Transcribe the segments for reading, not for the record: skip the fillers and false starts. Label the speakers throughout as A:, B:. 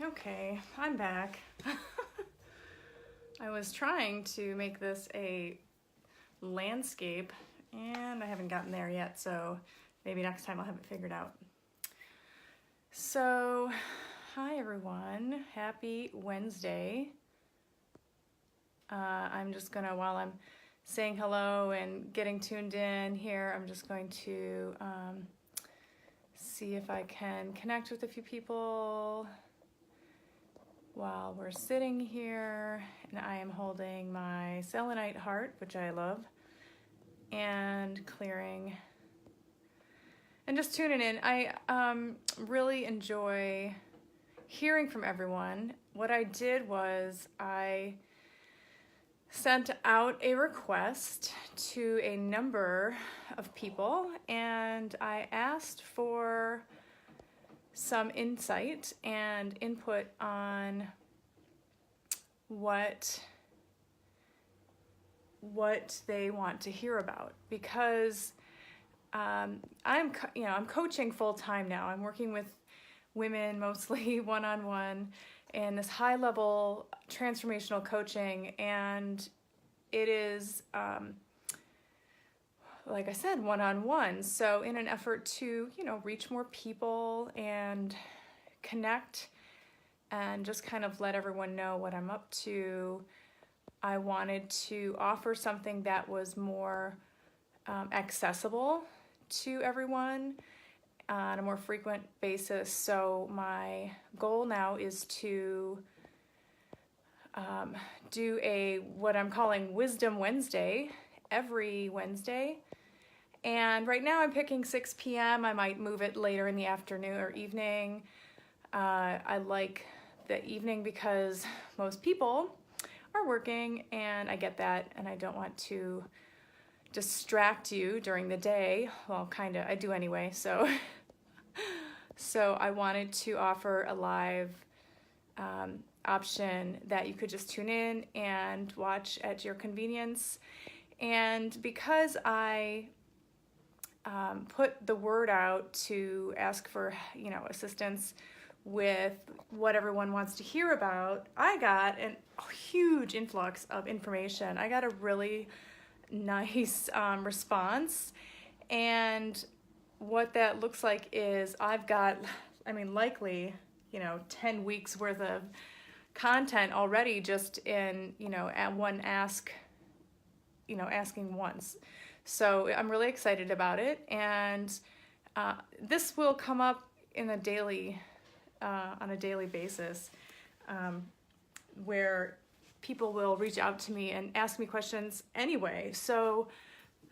A: Okay, I'm back. I was trying to make this a landscape and I haven't gotten there yet, so maybe next time I'll have it figured out. So, hi everyone, happy Wednesday. I'm just gonna, while I'm saying hello and getting tuned in here, I'm just going to see if I can connect with a few people while we're sitting here. And I am holding my selenite heart, which I love, and clearing and just tuning in. I really enjoy hearing from everyone. What I did was I sent out a request to a number of people and I asked for some insight and input on what they want to hear about, because I'm coaching full time now. I'm working with women mostly one-on-one in this high level transformational coaching, and it is like I said, one-on-one. So in an effort to, reach more people and connect and just kind of let everyone know what I'm up to, I wanted to offer something that was more accessible to everyone on a more frequent basis. So my goal now is to do what I'm calling Wisdom Wednesday every Wednesday. And right now I'm picking 6 p.m. I might move it later in the afternoon or evening. I like the evening because most people are working, and I get that, and I don't want to distract you during the day. Well, kind of, I do anyway, so I wanted to offer a live option that you could just tune in and watch at your convenience. And because I put the word out to ask for, assistance with what everyone wants to hear about, I got a huge influx of information. I got a really nice response, and what that looks like is I've got, likely, 10 weeks worth of content already just in, at one ask, asking once. So I'm really excited about it, and this will come up in on a daily basis, where people will reach out to me and ask me questions anyway. So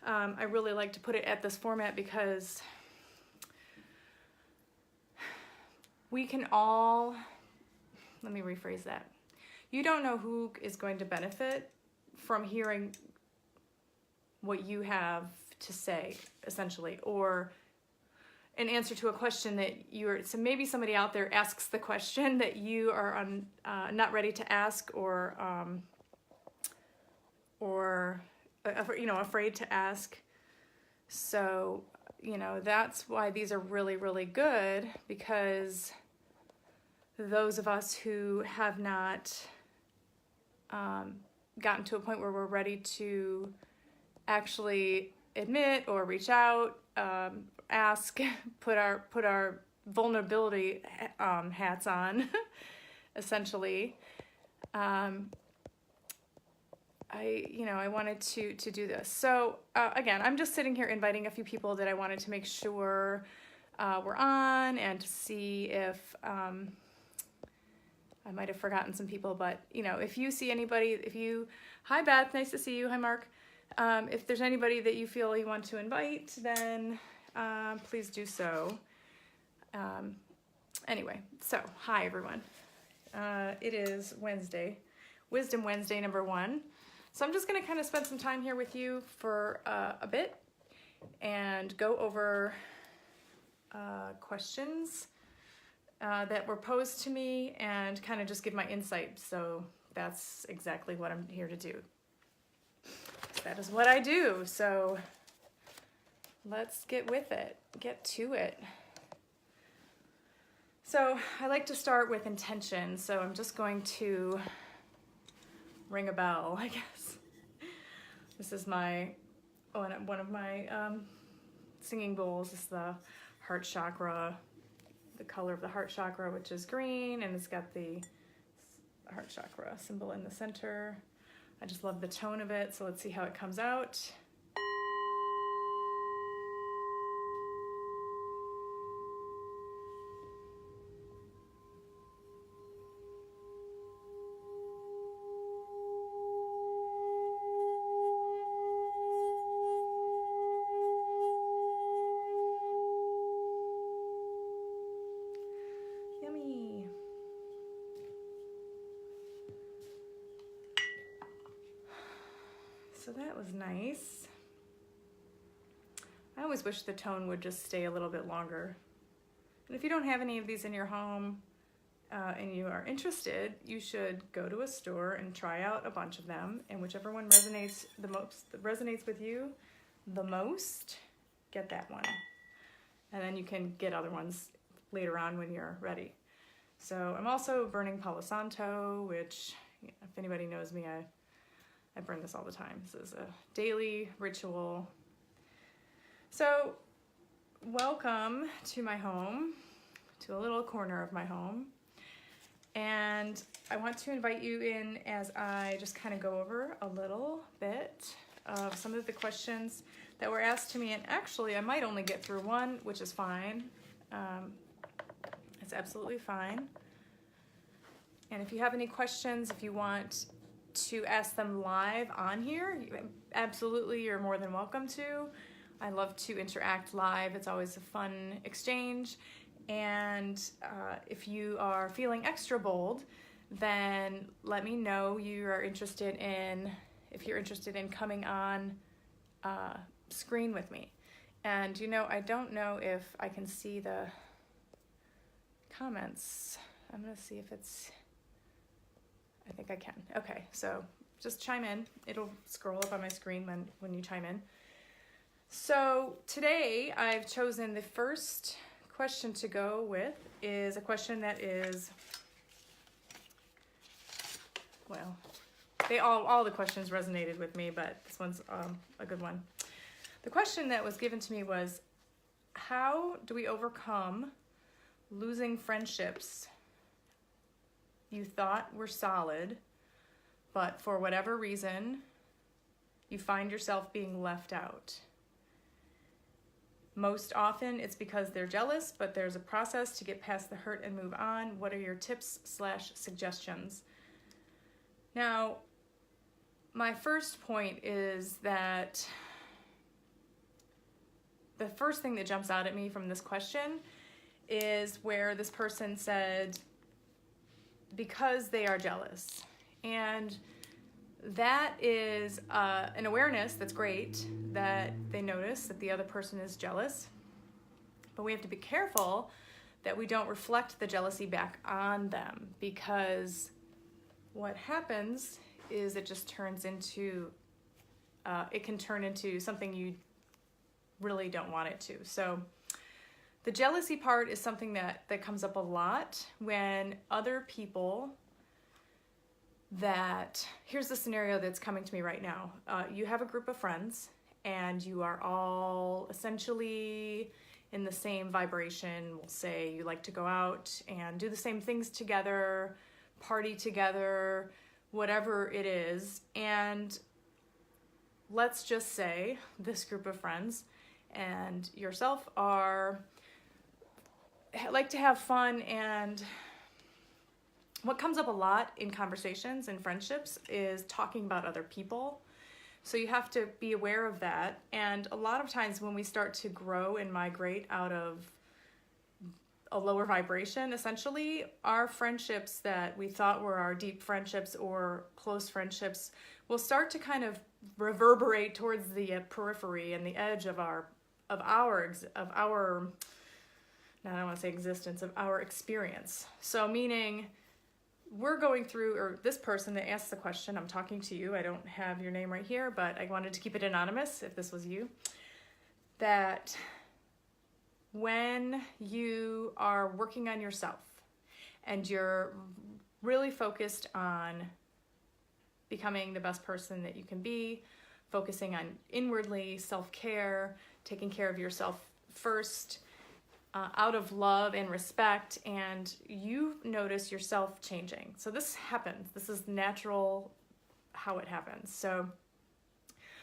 A: I really like to put it at this format because we can all, let me rephrase that. You don't know who is going to benefit from hearing what you have to say, essentially, or an answer to a question that so maybe somebody out there asks the question that you are not ready to ask, or afraid to ask. So, that's why these are really, really good, because those of us who have not gotten to a point where we're ready to actually admit or reach out, ask, put our vulnerability hats on, essentially. I wanted to do this. So again, I'm just sitting here inviting a few people that I wanted to make sure we're on, and to see if I might have forgotten some people, but if you see anybody, hi Beth, nice to see you. Hi Mark. If there's anybody that you feel you want to invite, then please do so. Anyway, so hi everyone. It is Wednesday, Wisdom Wednesday number 1. So I'm just going to kind of spend some time here with you for a bit and go over questions that were posed to me and kind of just give my insight. So that's exactly what I'm here to do. That is what I do. So let's get with it, get to it. So I like to start with intention, so I'm just going to ring a bell, I guess. This is my, one of my singing bowls. This is the heart chakra, the color of the heart chakra, which is green, and it's got the heart chakra symbol in the center. I just love the tone of it, so let's see how it comes out. Yummy. So that was nice. I always wish the tone would just stay a little bit longer. And if you don't have any of these in your home and you are interested, you should go to a store and try out a bunch of them, and whichever one resonates with you the most, get that one. And then you can get other ones later on when you're ready. So I'm also burning Palo Santo, which, if anybody knows me, I burn this all the time. This is a daily ritual. So welcome to my home, to a little corner of my home. And I want to invite you in as I just kind of go over a little bit of some of the questions that were asked to me. And actually, I might only get through one, which is fine. It's absolutely fine. And if you have any questions, if you want to ask them live on here, absolutely, you're more than welcome to. I love to interact live. It's always a fun exchange. And if you are feeling extra bold, then let me know if you're interested in coming on screen with me. And I don't know if I can see the comments. I'm gonna see if I think I can. Okay, so just chime in. It'll scroll up on my screen when you chime in. So today I've chosen the first question to go with is a question that is, well, all the questions resonated with me, but this one's a good one. The question that was given to me was, how do we overcome losing friendships you thought were solid, but for whatever reason, you find yourself being left out? Most often it's because they're jealous, but there's a process to get past the hurt and move on. What are your tips/suggestions? Now, my first point is that the first thing that jumps out at me from this question is where this person said, because they are jealous. And that is an awareness that's great, that they notice that the other person is jealous. But we have to be careful that we don't reflect the jealousy back on them, because what happens is it just turns into, it can turn into something you really don't want it to. So the jealousy part is something that comes up a lot when other people here's the scenario that's coming to me right now. You have a group of friends and you are all essentially in the same vibration. We'll say you like to go out and do the same things together, party together, whatever it is. And let's just say this group of friends and yourself like to have fun, and what comes up a lot in conversations and friendships is talking about other people. So you have to be aware of that. And a lot of times when we start to grow and migrate out of a lower vibration, essentially, our friendships that we thought were our deep friendships or close friendships will start to kind of reverberate towards the periphery and the edge of our now I don't want to say existence, of our experience. So meaning we're going through, or this person that asked the question, I'm talking to you, I don't have your name right here, but I wanted to keep it anonymous if this was you, that when you are working on yourself and you're really focused on becoming the best person that you can be, focusing on inwardly self-care, taking care of yourself first, out of love and respect, and you notice yourself changing. So this happens. This is natural how it happens. So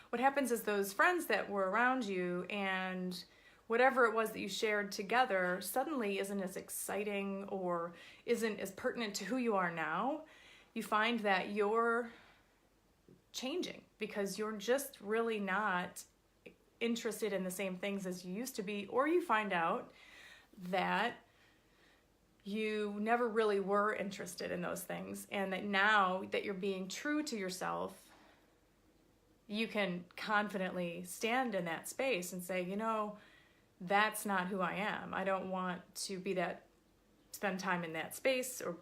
A: what happens is those friends that were around you and whatever it was that you shared together suddenly isn't as exciting or isn't as pertinent to who you are now. You find that you're changing because you're just really not interested in the same things as you used to be, or you find out that you never really were interested in those things, and that now that you're being true to yourself, you can confidently stand in that space and say, you know, that's not who I am. I don't want to be that, spend time in that space or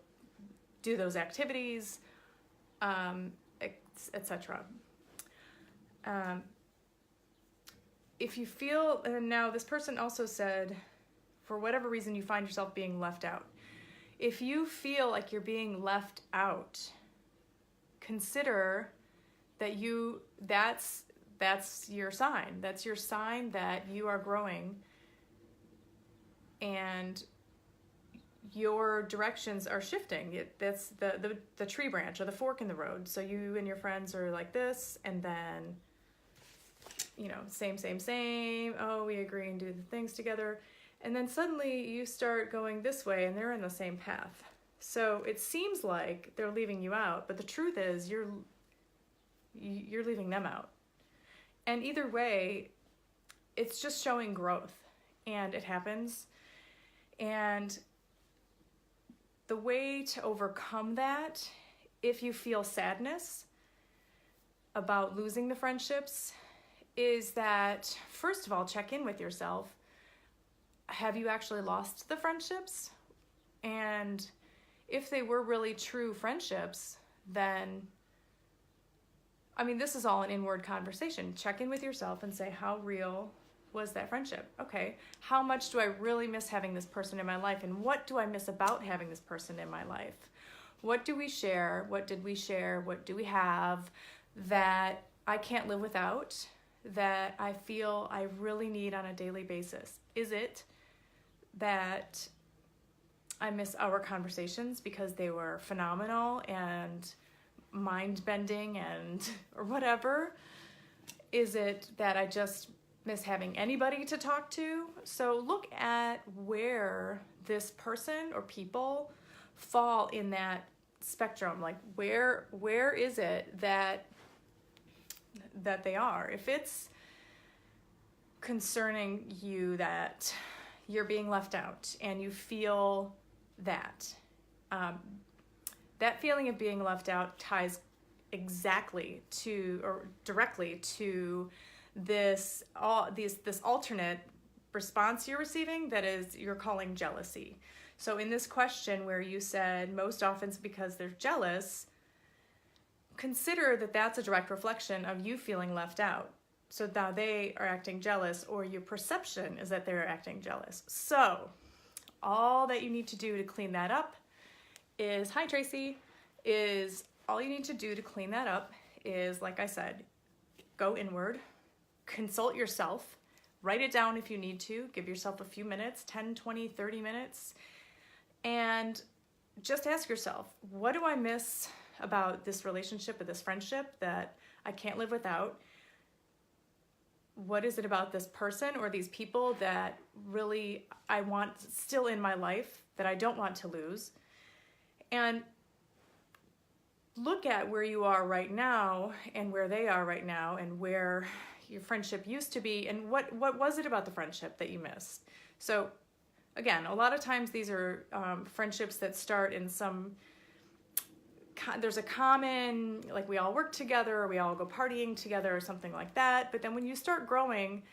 A: do those activities, etc. If you feel, and now this person also said, for whatever reason you find yourself being left out. If you feel like you're being left out, consider that that's your sign. That's your sign that you are growing and your directions are shifting. That's the tree branch or the fork in the road. So you and your friends are like this, and then, you know, same. Oh, we agree and do the things together. And then suddenly you start going this way and they're in the same path. So it seems like they're leaving you out, but the truth is you're leaving them out. And either way, it's just showing growth, and it happens. And the way to overcome that, if you feel sadness about losing the friendships, is that, first of all, check in with yourself. Have you actually lost the friendships? And if they were really true friendships, then, I mean, this is all an inward conversation. Check in with yourself and say, how real was that friendship? Okay, how much do I really miss having this person in my life? And what do I miss about having this person in my life? What do we share? What did we share? What do we have that I can't live without, that I feel I really need on a daily basis? Is it that I miss our conversations because they were phenomenal and mind-bending and or whatever? Is it that I just miss having anybody to talk to? So look at where this person or people fall in that spectrum. Like where is it that they are? If it's concerning you that you're being left out and you feel that, that feeling of being left out ties exactly to or directly to this alternate response you're receiving that is you're calling jealousy. So in this question where you said most often it's because they're jealous, consider that that's a direct reflection of you feeling left out. So now they are acting jealous, or your perception is that they're acting jealous. So all that you need to do to clean that up is, hi Tracy, all you need to do to clean that up is, like I said, go inward, consult yourself, write it down if you need to, give yourself a few minutes, 10, 20, 30 minutes, and just ask yourself, what do I miss about this relationship or this friendship that I can't live without? What is it about this person or these people that really I want still in my life that I don't want to lose? And look at where you are right now and where they are right now and where your friendship used to be, and what was it about the friendship that you missed? So again, a lot of times these are friendships that start in there's a common, like we all work together, or we all go partying together or something like that. But then when you start growing,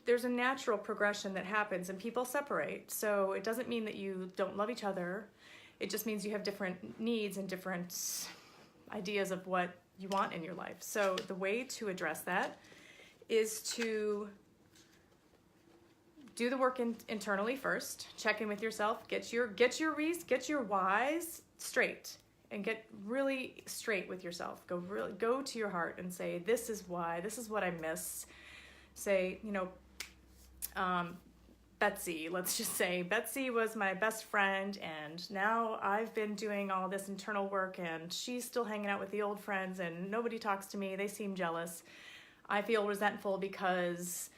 A: there's a natural progression that happens and people separate. So it doesn't mean that you don't love each other. It just means you have different needs and different ideas of what you want in your life. So the way to address that is to do the work internally first. Check in with yourself. Get your whys straight, and get really straight with yourself. Go to your heart and say, this is why. This is what I miss. Say, Betsy, let's just say Betsy was my best friend, and now I've been doing all this internal work, and she's still hanging out with the old friends, and nobody talks to me. They seem jealous. I feel resentful because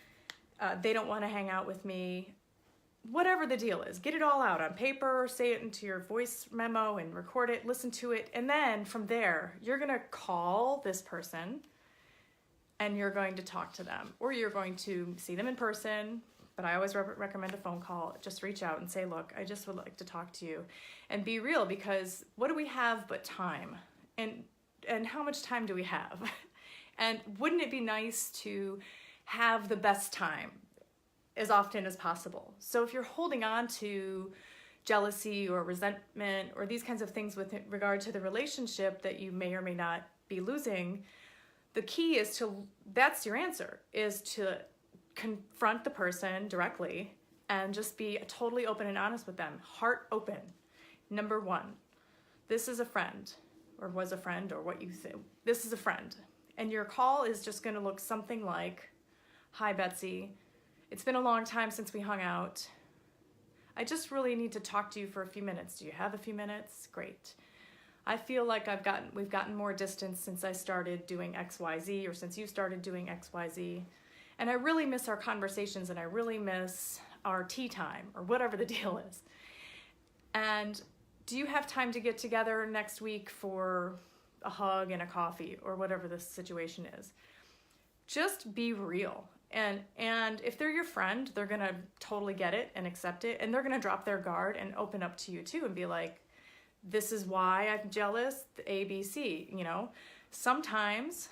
A: they don't want to hang out with me. Whatever the deal is, get it all out on paper, say it into your voice memo and record it, listen to it, and then from there, you're going to call this person and you're going to talk to them, or you're going to see them in person. But I always recommend a phone call. Just reach out and say, look, I just would like to talk to you, and be real, because what do we have but time? And how much time do we have? And wouldn't it be nice to have the best time as often as possible? So if you're holding on to jealousy or resentment or these kinds of things with regard to the relationship that you may or may not be losing, the key is that's your answer, is to confront the person directly and just be totally open and honest with them. Heart open. Number one, this is a friend, or was a friend, or what you think. This is a friend. And your call is just going to look something like, hi, Betsy. It's been a long time since we hung out. I just really need to talk to you for a few minutes. Do you have a few minutes? Great. I feel like we've gotten more distance since I started doing XYZ, or since you started doing XYZ. And I really miss our conversations, and I really miss our tea time, or whatever the deal is. And do you have time to get together next week for a hug and a coffee, or whatever the situation is? Just be real. And if they're your friend, they're going to totally get it and accept it. And they're going to drop their guard and open up to you too, and be like, this is why I'm jealous, ABC, Sometimes,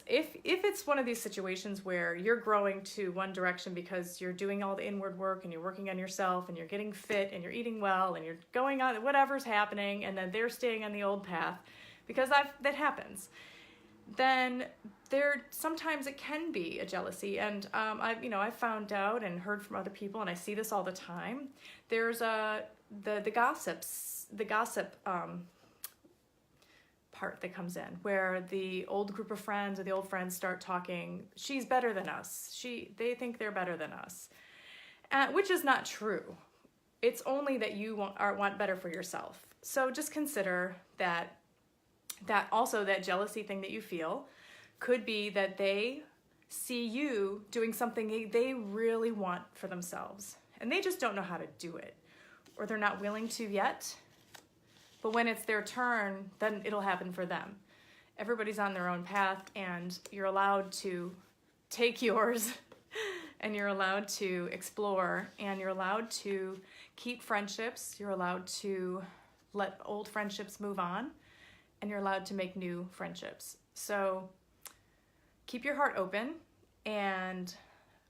A: if it's one of these situations where you're growing to one direction because you're doing all the inward work and you're working on yourself and you're getting fit and you're eating well and you're going on whatever's happening, and then they're staying on the old path, because that happens, then sometimes it can be a jealousy. And I've found out and heard from other people, and I see this all the time. There's the gossip part that comes in, where the old group of friends or the old friends start talking, she's better than us. They think they're better than us, which is not true. It's only that you want better for yourself. So just consider that also that jealousy thing that you feel could be that they see you doing something they really want for themselves, and they just don't know how to do it, or they're not willing to yet. But when it's their turn, then it'll happen for them. Everybody's on their own path, and you're allowed to take yours, and you're allowed to explore, and you're allowed to keep friendships. You're allowed to let old friendships move on, and you're allowed to make new friendships. So keep your heart open and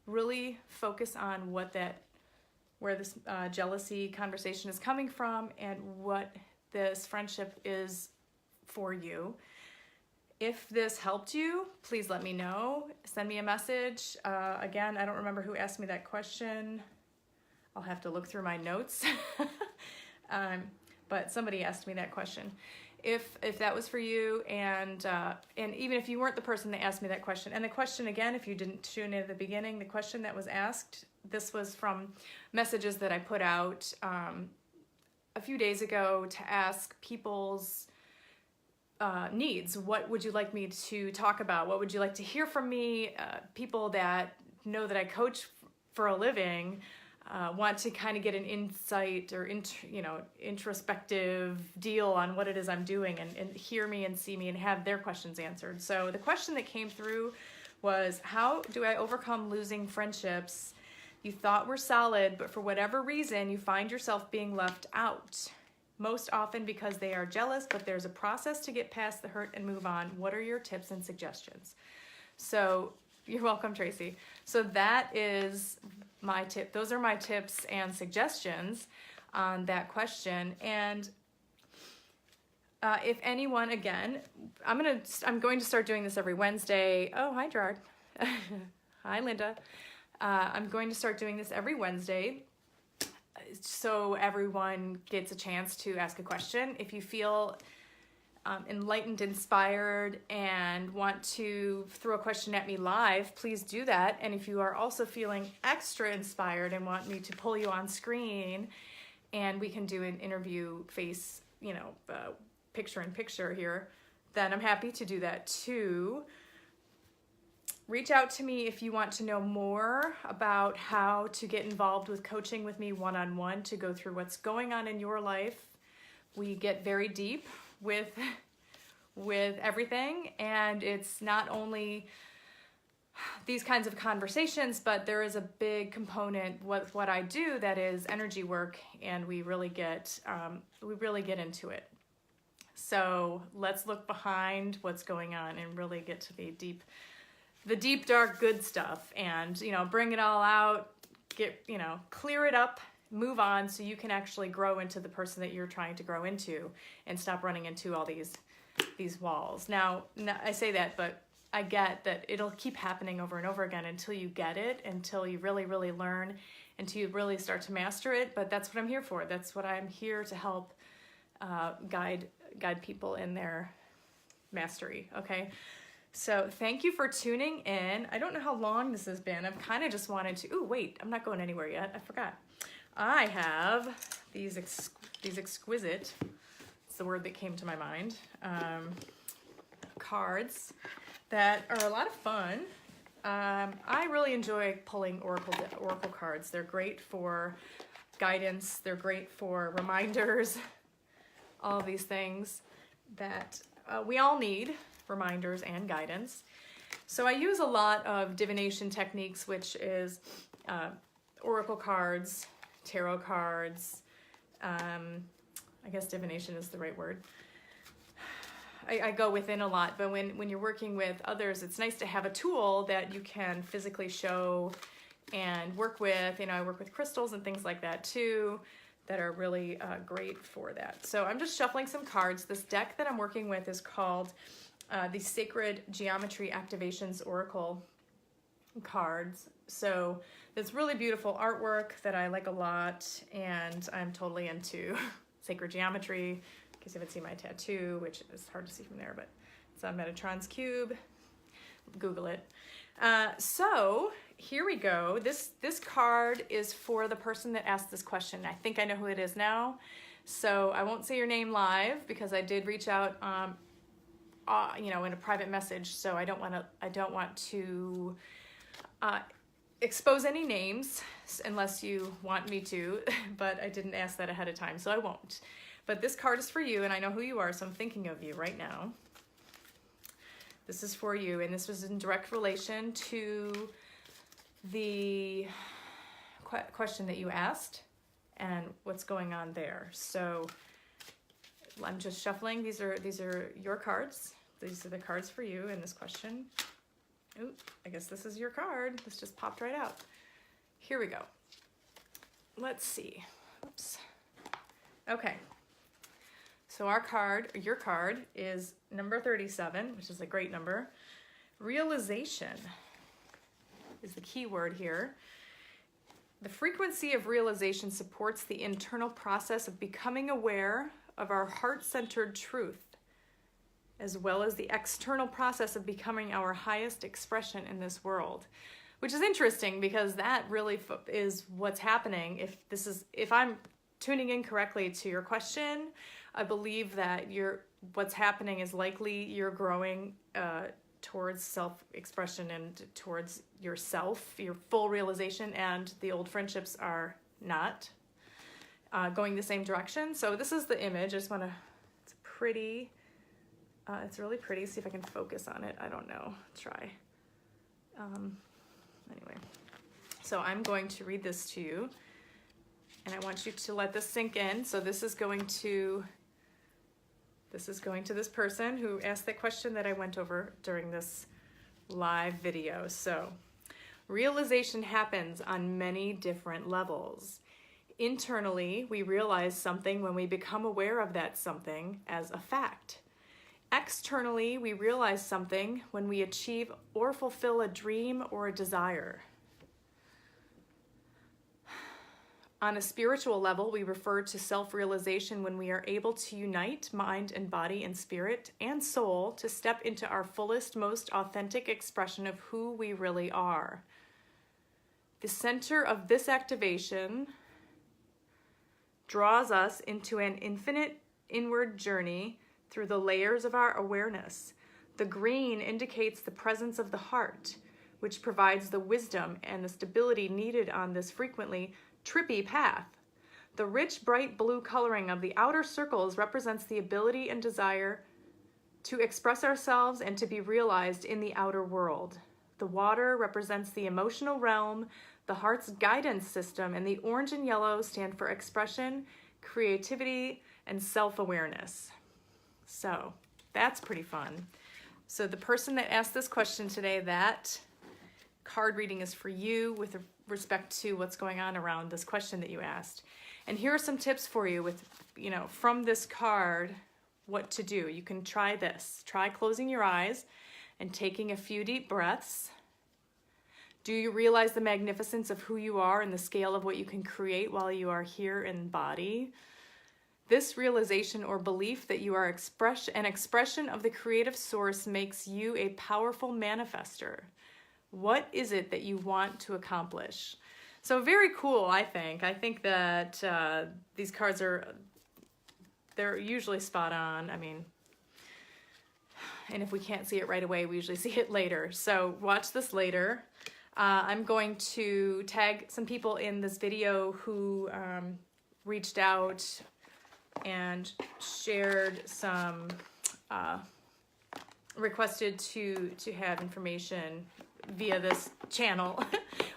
A: really focus on where this jealousy conversation is coming from, and what this friendship is for you. If this helped you, please let me know. Send me a message. Again, I don't remember who asked me that question. I'll have to look through my notes. But somebody asked me that question. If that was for you, and even if you weren't the person that asked me that question, and the question again, if you didn't tune in at the beginning, the question that was asked, this was from messages that I put out a few days ago to ask people's needs. What would you like me to talk about? What would you like to hear from me? People that know that I coach for a living want to kind of get an insight or introspective deal on what it is I'm doing, and hear me and see me and have their questions answered. So the question that came through was, how do I overcome losing friendships you thought were solid, but for whatever reason you find yourself being left out? Most often because they are jealous, but there's a process to get past the hurt and move on. What are your tips and suggestions? So you're welcome, Tracy. So that is my tip. Those are my tips and suggestions on that question. And if anyone, again, I'm going to start doing this every Wednesday. Oh, hi, Gerard. Hi, Linda. I'm going to start doing this every Wednesday so everyone gets a chance to ask a question. If you feel enlightened, inspired, and want to throw a question at me live, please do that. And if you are also feeling extra inspired and want me to pull you on screen and we can do an interview face, picture in picture here, then I'm happy to do that too. Reach out to me if you want to know more about how to get involved with coaching with me one-on-one to go through what's going on in your life. We get very deep with everything, and it's not only these kinds of conversations, but there is a big component with what I do that is energy work, and we really get into it. So let's look behind what's going on and really get to the deep, dark, good stuff, and, bring it all out, clear it up, move on so you can actually grow into the person that you're trying to grow into and stop running into all these walls. Now, I say that, but I get that it'll keep happening over and over again until you get it, until you really, really learn, until you really start to master it. But that's what I'm here for. That's what I'm here to help guide people in their mastery, okay? So thank you for tuning in. I don't know how long this has been. I've kind of just wanted to, wait, I'm not going anywhere yet. I forgot. I have these exquisite, it's the word that came to my mind, cards that are a lot of fun. I really enjoy pulling oracle cards. They're great for guidance. They're great for reminders, all of these things that we all need. Reminders and guidance. So I use a lot of divination techniques, which is oracle cards, tarot cards. I guess divination is the right word. I go within a lot, but when you're working with others, it's nice to have a tool that you can physically show and work with. I work with crystals and things like that too, that are really great for that. So I'm just shuffling some cards. This deck that I'm working with is called the Sacred Geometry Activations Oracle cards. So it's really beautiful artwork that I like a lot, and I'm totally into sacred geometry. In case you haven't seen my tattoo, which is hard to see from there, but it's on Metatron's cube. Google it. So here we go. This card is for the person that asked this question. I think I know who it is now. So I won't say your name live because I did reach out in a private message, so I don't want to expose any names unless you want me to, but I didn't ask that ahead of time, so I won't. But this card is for you, and I know who you are, so I'm thinking of you right now. This is for you, and this was in direct relation to the question that you asked and what's going on there. So I'm just shuffling. These are your cards. These are the cards for you in this question. Ooh, I guess this is your card. This just popped right out. Here we go. Let's see. Oops. Okay. So your card is number 37, which is a great number. Realization is the key word here. The frequency of realization supports the internal process of becoming aware of our heart-centered truth, as well as the external process of becoming our highest expression in this world, which is interesting because that really is what's happening. If I'm tuning in correctly to your question, I believe that what's happening is likely you're growing towards self-expression and towards yourself, your full realization, and the old friendships are not going the same direction. So this is the image. I just want to, it's pretty. It's really pretty. See if I can focus on it. I don't know. Try. Anyway, so I'm going to read this to you, and I want you to let this sink in. So this is going to this person who asked that question that I went over during this live video. So, realization happens on many different levels. Internally, we realize something when we become aware of that something as a fact. Externally, we realize something when we achieve or fulfill a dream or a desire. On a spiritual level, we refer to self-realization when we are able to unite mind and body and spirit and soul to step into our fullest, most authentic expression of who we really are. The center of this activation draws us into an infinite inward journey through the layers of our awareness. The green indicates the presence of the heart, which provides the wisdom and the stability needed on this frequently trippy path. The rich, bright blue coloring of the outer circles represents the ability and desire to express ourselves and to be realized in the outer world. The water represents the emotional realm, the heart's guidance system, and the orange and yellow stand for expression, creativity, and self-awareness. So that's pretty fun. So the person that asked this question today, that card reading is for you with respect to what's going on around this question that you asked. And here are some tips for you with, from this card, what to do. You can try this. Try closing your eyes and taking a few deep breaths. Do you realize the magnificence of who you are and the scale of what you can create while you are here in body? This realization or belief that you are an expression of the creative source makes you a powerful manifester. What is it that you want to accomplish? So very cool, I think. I think that these cards they're usually spot on. I mean, and if we can't see it right away, we usually see it later. So watch this later. I'm going to tag some people in this video who reached out and shared some, requested to have information via this channel,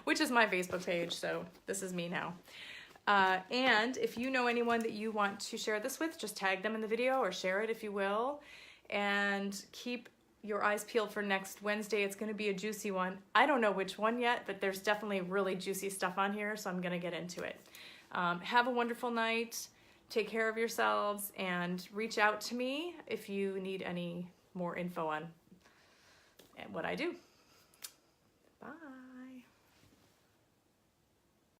A: which is my Facebook page, so this is me now. And if you know anyone that you want to share this with, just tag them in the video or share it if you will, and keep your eyes peeled for next Wednesday. It's going to be a juicy one. I don't know which one yet, but there's definitely really juicy stuff on here, so I'm going to get into it. Have a wonderful night. Take care of yourselves and reach out to me if you need any more info on what I do. Bye.